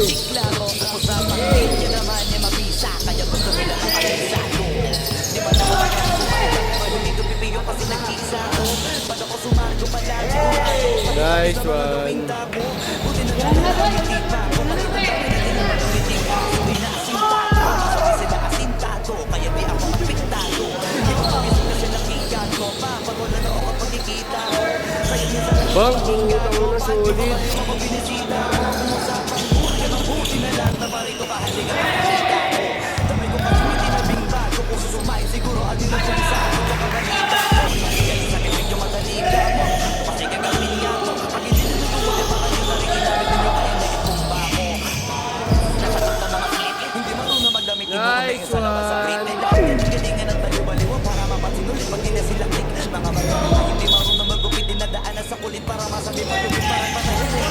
Klaro ang usapan, hindi naman niya mabisa. Kaya gusto nila ang kabisado. Di ba naman ang kumain pero hindi ko pipiyo kasi nag-isa ko. Ba't ako sumago palagi? Nice one. Buti na lang nakangiti pa ako. Makita kami na din naman umiti pa ako. Inaasintado, sabi sila asintado. Kaya di ako apektado. Di ko magising kasi nakiyan ko pa. Pag wala na ako pagkikita ko. Sa'yo niya sa Bang, butang na solid. ako binisita ko. Usapan mo, yan ang buti na lang na marito kahaligan ang nakita ko. Dami ko pa hindi na bingbago. Kung susumay siguro ano yung sumisa ko. Tsaka balita ko. Kaya sa akin medyo madali ka mo. Kasi gagawin niya ko. Pag hindi natutuwa, di ba kayo na rin ginamit ninyo kaya naitumba ko. Nasasaktan na mga klip. Hindi marunong magdamit ino kung may isa naman sa klip. Galingan ang baliw-baliw para mapansin ulit pag di na sila click. Mga bata na hindi marunong magupit. Dinadaan na sa kulit para masabi mo yung parang patayin.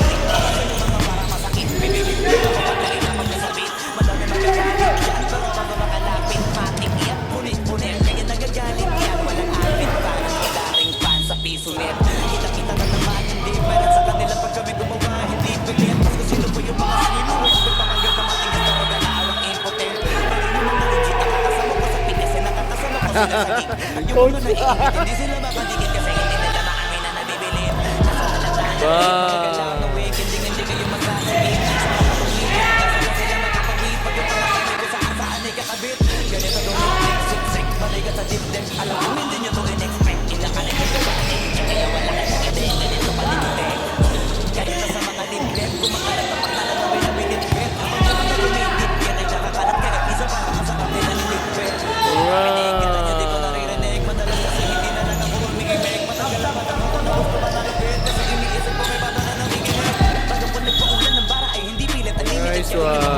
Para masakit. Bibibibib ako pagkain na magkasabit. Madami magagalit yan. Bago makalapit. Matik yan. Punit-punit. Kaya nagagalit yan. Walang apit. Parang ilaring fan sa piso net. Kita-kita na naman. Hindi meron sa kanila pag kami gumawa. Hindi pilit. Mas kung sino po yung mga sino. Expert pa hanggang na matingas na mag-alawang impotent. Parang naman na legit. Nakakasama ko sa pinis. Nakakasama ko sila sa gig. Yung ulo na iinit. Hindi sila makaligid kasi hindi nila makami na nabibilib. Nasa halataan na magagalang na weekend. Hindi kayo magkasingin. Sa makapagigit. Kasi sila makapagigit. Pag yung pangakamay ko saan ay kakabit. Ganito doon yung siksik. Balikat sa dibdib. Alam mo hindi nyo to in-expect. Inakalit ko sa panig. Kaya wala ka ng ide. Ganito paligid. Ganito sa mga dibdib. Kumakalat na pagkalat na binabilit-bit. Ako nyo lang na lumidit. Yan ay nakakalat kaya isa para masarap din ang liquid. Kita nyo di ko naririnig. Madalas kasi hindi na lang ako rumimig. Matagal na mata ko na gusto ba naripid. Kasi iniisip ko may bata na nanginginig. Bagang punit pa ulan ng bara ay hindi pilit. Ang limited Nice kaya one.